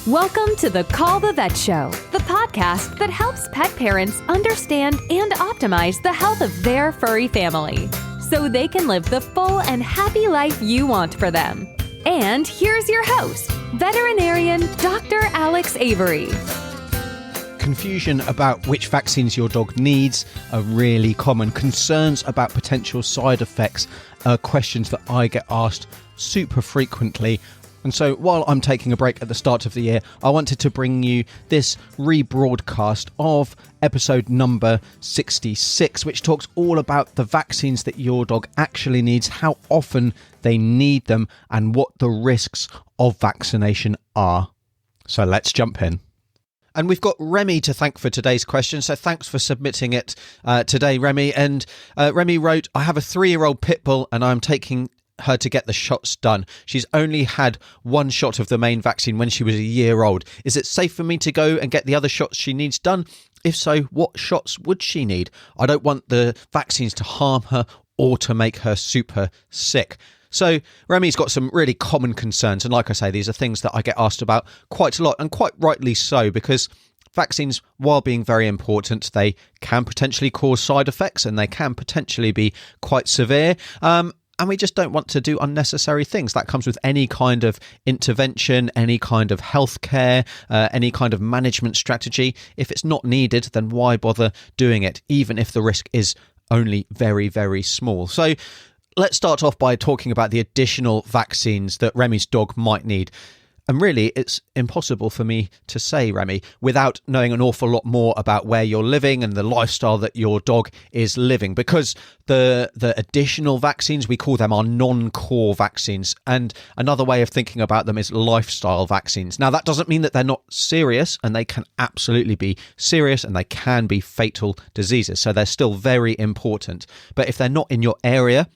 Welcome to the Call the Vet Show, the podcast that helps pet parents understand and optimize the health of their furry family so they can live the full and happy life you want for them. And here's your host, veterinarian Dr. Alex Avery. Confusion about which vaccines your dog needs are really common. Concerns about potential side effects are questions that I get asked super frequently. And so while I'm taking a break at the start of the year, I wanted to bring you this rebroadcast of episode number 66, which talks all about the vaccines that your dog actually needs, how often they need them, and what the risks of vaccination are. So let's jump in. And we've got Remy to thank for today's question. So thanks for submitting it today, Remy. And Remy wrote, I have a 3-year-old pit bull and I'm taking her to get the shots done. She's only had one shot of the main vaccine when she was a year old. Is it safe for me to go and get the other shots she needs done? If so, what shots would she need? I don't want the vaccines to harm her or to make her super sick. So Remy's got some really common concerns. And like I say, these are things that I get asked about quite a lot, and quite rightly so, because vaccines, while being very important, they can potentially cause side effects and they can potentially be quite severe. And we just don't want to do unnecessary things. That comes with any kind of intervention, any kind of healthcare, any kind of management strategy. If it's not needed, then why bother doing it, even if the risk is only very, very small? So let's start off by talking about the additional vaccines that Remy's dog might need. And really, it's impossible for me to say, Remy, without knowing an awful lot more about where you're living and the lifestyle that your dog is living, because the additional vaccines, we call them our non-core vaccines. And another way of thinking about them is lifestyle vaccines. Now, that doesn't mean that they're not serious, and they can absolutely be serious and they can be fatal diseases. So they're still very important. But if they're not in your area,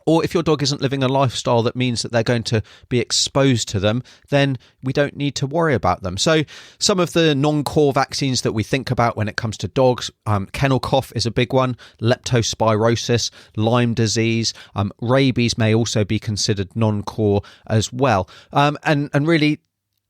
or if your dog isn't living a lifestyle that means that they're going to be exposed to them, then we don't need to worry about them. So some of the non-core vaccines that we think about when it comes to dogs, kennel cough is a big one, leptospirosis, Lyme disease, rabies may also be considered non-core as well. And really,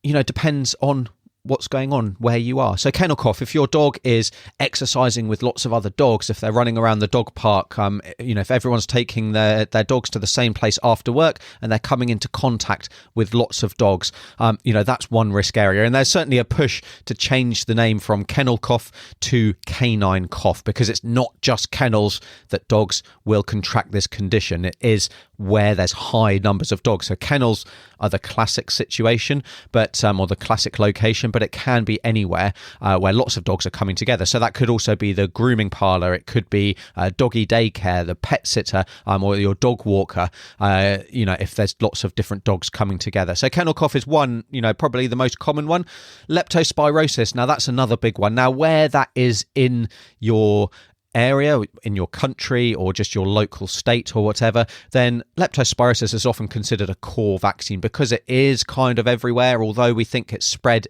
depends on what's going on where you are. So kennel cough, if your dog is exercising with lots of other dogs, if they're running around the dog park, if everyone's taking their dogs to the same place after work and they're coming into contact with lots of dogs, that's one risk area. And there's certainly a push to change the name from kennel cough to canine cough, because it's not just kennels that dogs will contract this condition. It is where there's high numbers of dogs. So kennels are the classic situation, but or the classic location, but it can be anywhere where lots of dogs are coming together. So that could also be the grooming parlour, it could be doggy daycare, the pet sitter, or your dog walker, if there's lots of different dogs coming together. So kennel cough is one, probably the most common one. Leptospirosis, now that's another big one. Now where that is in your area, in your country, or just your local state or whatever, then leptospirosis is often considered a core vaccine because it is kind of everywhere. Although we think it's spread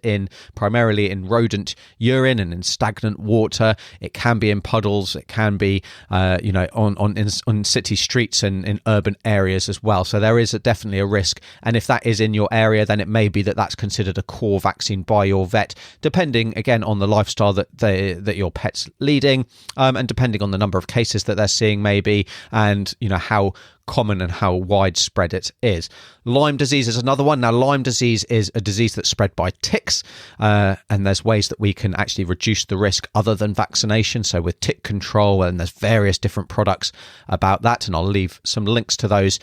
primarily in rodent urine and in stagnant water, it can be in puddles, it can be on city streets and in urban areas as well. So there is definitely a risk, and if that is in your area, then it may be that that's considered a core vaccine by your vet, depending again on the lifestyle that your pet's leading, and depending on the number of cases that they're seeing maybe, and how common and how widespread it is. Lyme disease is another one. Now, Lyme disease is a disease that's spread by ticks, and there's ways that we can actually reduce the risk other than vaccination. So with tick control, and there's various different products about that, and I'll leave some links to those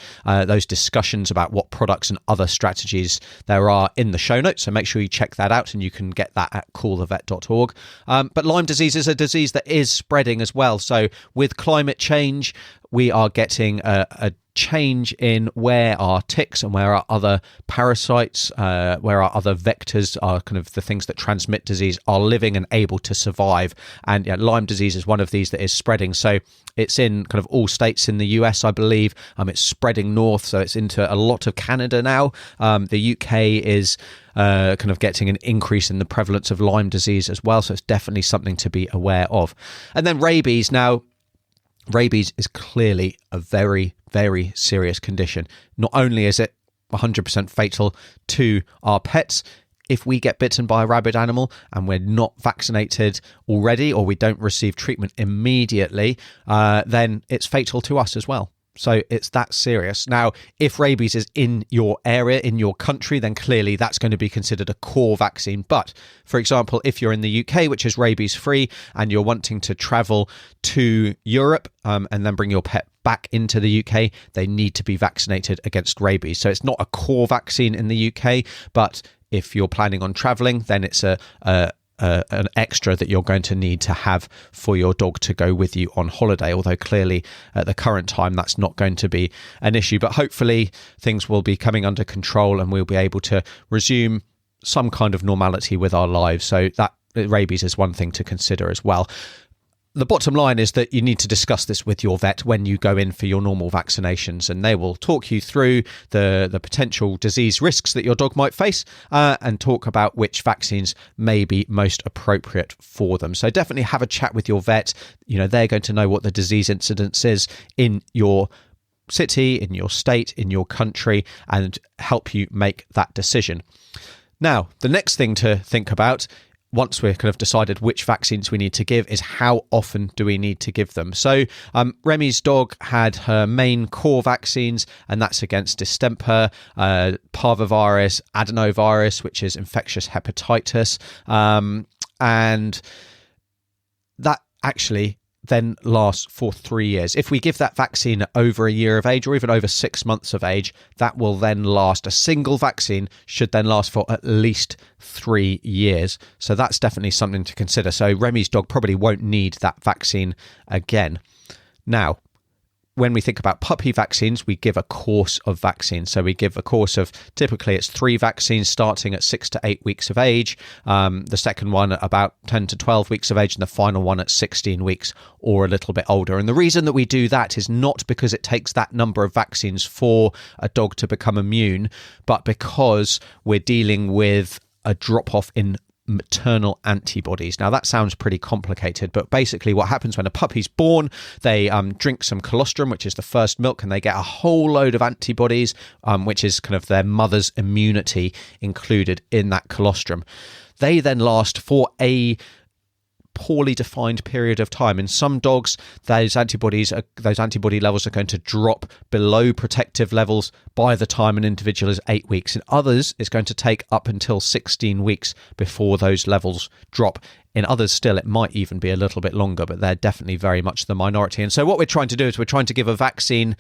discussions about what products and other strategies there are in the show notes. So make sure you check that out, and you can get that at callthevet.org. But Lyme disease is a disease that is spreading as well. So with climate change, we are getting a change in where our ticks and where our other parasites, where our other vectors are kind of the things that transmit disease are living and able to survive. And Lyme disease is one of these that is spreading. So it's in kind of all states in the US, I believe. It's spreading north, so it's into a lot of Canada now. The UK is kind of getting an increase in the prevalence of Lyme disease as well. So it's definitely something to be aware of. And then rabies. Now, rabies is clearly a very, very serious condition. Not only is it 100% fatal to our pets, if we get bitten by a rabid animal and we're not vaccinated already, or we don't receive treatment immediately, then it's fatal to us as well. So it's that serious. Now, if rabies is in your area, in your country, then clearly that's going to be considered a core vaccine. But for example, if you're in the UK, which is rabies free, and you're wanting to travel to Europe and then bring your pet back into the UK, they need to be vaccinated against rabies. So it's not a core vaccine in the UK, but if you're planning on traveling, then it's an extra that you're going to need to have for your dog to go with you on holiday, although clearly at the current time that's not going to be an issue. But hopefully things will be coming under control and we'll be able to resume some kind of normality with our lives. So that rabies is one thing to consider as well. The bottom line is that you need to discuss this with your vet when you go in for your normal vaccinations, and they will talk you through the potential disease risks that your dog might face and talk about which vaccines may be most appropriate for them. So definitely have a chat with your vet. You know, they're going to know what the disease incidence is in your city, in your state, in your country, and help you make that decision. Now, the next thing to think about, once we're kind of decided which vaccines we need to give, is how often do we need to give them. So Remy's dog had her main core vaccines, and that's against distemper, parvovirus, adenovirus, which is infectious hepatitis, and that actually then lasts for 3 years. If we give that vaccine over a year of age or even over 6 months of age, that will then last. A single vaccine should then last for at least 3 years. So that's definitely something to consider. So Remy's dog probably won't need that vaccine again. Now, when we think about puppy vaccines, we give a course of vaccines. So we give a course of, typically it's 3 vaccines starting at 6 to 8 weeks of age, the second one at about 10 to 12 weeks of age, and the final one at 16 weeks or a little bit older. And the reason that we do that is not because it takes that number of vaccines for a dog to become immune, but because we're dealing with a drop-off in maternal antibodies. Now that sounds pretty complicated, but basically what happens when a puppy's born, they drink some colostrum, which is the first milk, and they get a whole load of antibodies, which is kind of their mother's immunity included in that colostrum. They then last for a poorly defined period of time. In some dogs, those antibody levels are going to drop below protective levels by the time an individual is 8 weeks. In others, it's going to take up until 16 weeks before those levels drop. In others still, it might even be a little bit longer, but they're definitely very much the minority. And so what we're trying to do is we're trying to give a vaccine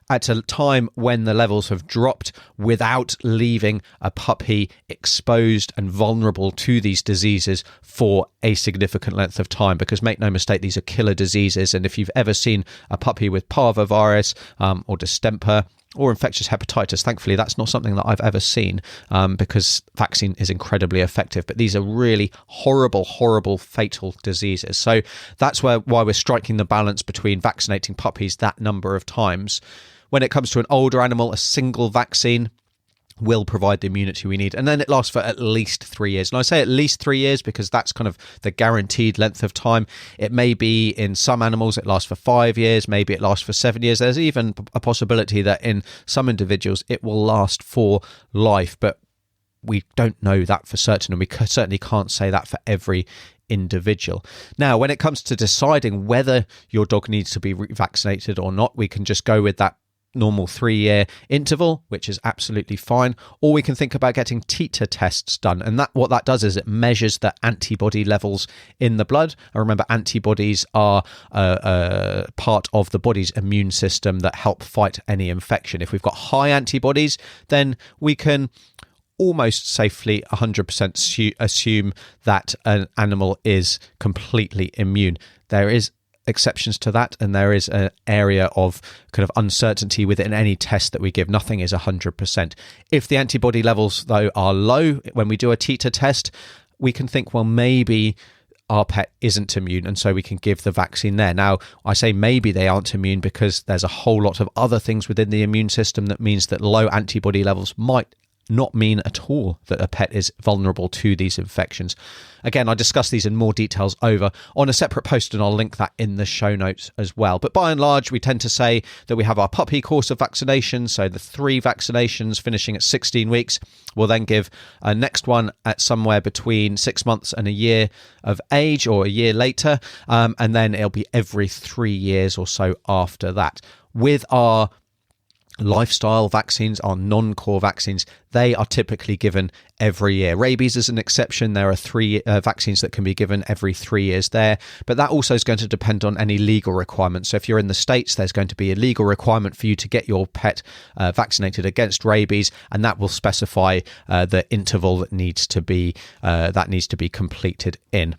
at a time when the levels have dropped without leaving a puppy exposed and vulnerable to these diseases for a significant length of time. Because make no mistake, these are killer diseases. And if you've ever seen a puppy with parvovirus or distemper or infectious hepatitis, thankfully that's not something that I've ever seen because vaccine is incredibly effective. But these are really horrible, fatal diseases. So that's why we're striking the balance between vaccinating puppies that number of times. When it comes to an older animal, a single vaccine will provide the immunity we need. And then it lasts for at least 3 years. And I say at least 3 years because that's kind of the guaranteed length of time. It may be in some animals it lasts for 5 years, maybe it lasts for 7 years. There's even a possibility that in some individuals it will last for life, but we don't know that for certain, and we certainly can't say that for every individual. Now, when it comes to deciding whether your dog needs to be vaccinated or not, we can just go with that normal 3-year interval, which is absolutely fine, or we can think about getting titer tests done. And that what that does is it measures the antibody levels in the blood. And remember, antibodies are part of the body's immune system that help fight any infection. If we've got high antibodies, then we can almost safely 100% assume that an animal is completely immune. There is exceptions to that, and there is an area of kind of uncertainty within any test that we give. Nothing is 100%. If the antibody levels, though, are low when we do a titer test, we can think, well, maybe our pet isn't immune, and so we can give the vaccine there. Now, I say maybe they aren't immune because there's a whole lot of other things within the immune system that means that low antibody levels might not mean at all that a pet is vulnerable to these infections. Again, I discuss these in more details over on a separate post, and I'll link that in the show notes as well. But by and large, we tend to say that we have our puppy course of vaccinations, so the 3 vaccinations finishing at 16 weeks. We'll then give a next one at somewhere between 6 months and a year of age, or a year later, and then it'll be every 3 years or so after that. With our lifestyle vaccines, our non-core vaccines, they are typically given every year. Rabies is an exception. There are 3 vaccines that can be given every 3 years there, but that also is going to depend on any legal requirements. So if you're in the States, there's going to be a legal requirement for you to get your pet vaccinated against rabies, and that will specify the interval that needs to be completed in.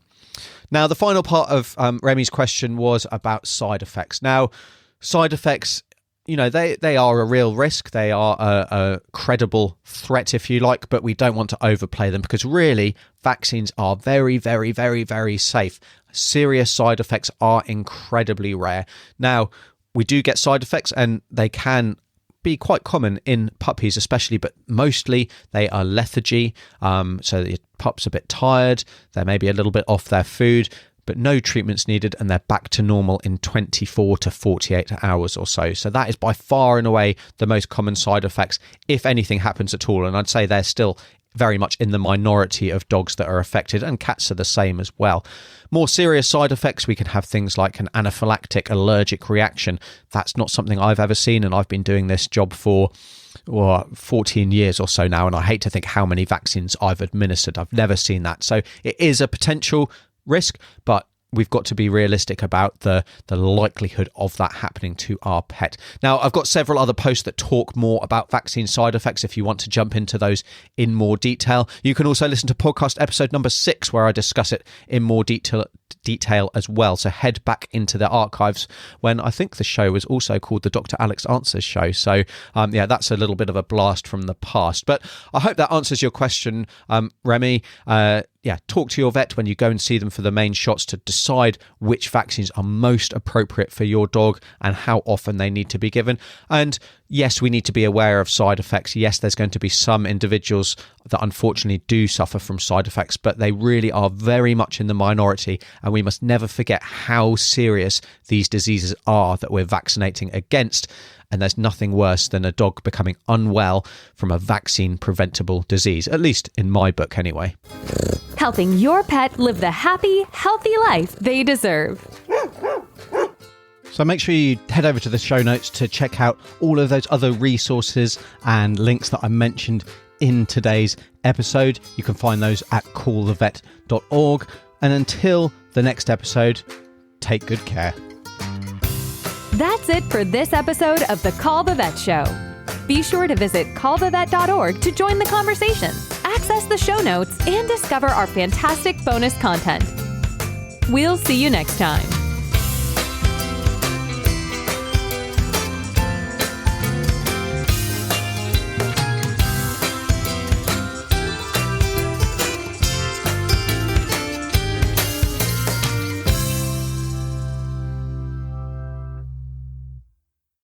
Now, the final part of Remy's question was about side effects. Now, side effects, they are a real risk. They are a credible threat, if you like, but we don't want to overplay them, because really vaccines are very, very, very, very safe. Serious side effects are incredibly rare. Now, we do get side effects, and they can be quite common in puppies especially, but mostly they are lethargy. So the pup's a bit tired, they're maybe a little bit off their food, but no treatment's needed, and they're back to normal in 24 to 48 hours or so. So that is by far and away the most common side effects, if anything happens at all. And I'd say they're still very much in the minority of dogs that are affected, and cats are the same as well. More serious side effects, we can have things like an anaphylactic allergic reaction. That's not something I've ever seen, and I've been doing this job for 14 years or so now, and I hate to think how many vaccines I've administered. I've never seen that. So it is a potential risk, but we've got to be realistic about the likelihood of that happening to our pet. Now, I've got several other posts that talk more about vaccine side effects if you want to jump into those in more detail. You can also listen to podcast episode number 6, where I discuss it in more detail as well. So head back into the archives, when I think the show was also called the Dr. Alex Answers Show. So that's a little bit of a blast from the past. But I hope that answers your question, Remy. Talk to your vet when you go and see them for the main shots to decide which vaccines are most appropriate for your dog and how often they need to be given. And yes, we need to be aware of side effects. Yes, there's going to be some individuals that unfortunately do suffer from side effects, but they really are very much in the minority, and we must never forget how serious these diseases are that we're vaccinating against. And there's nothing worse than a dog becoming unwell from a vaccine-preventable disease, at least in my book anyway. Helping your pet live the happy, healthy life they deserve. So make sure you head over to the show notes to check out all of those other resources and links that I mentioned in today's episode. You can find those at callthevet.org. And until the next episode, take good care. That's it for this episode of the Call the Vet Show. Be sure to visit callthevet.org to join the conversation, access the show notes, and discover our fantastic bonus content. We'll see you next time.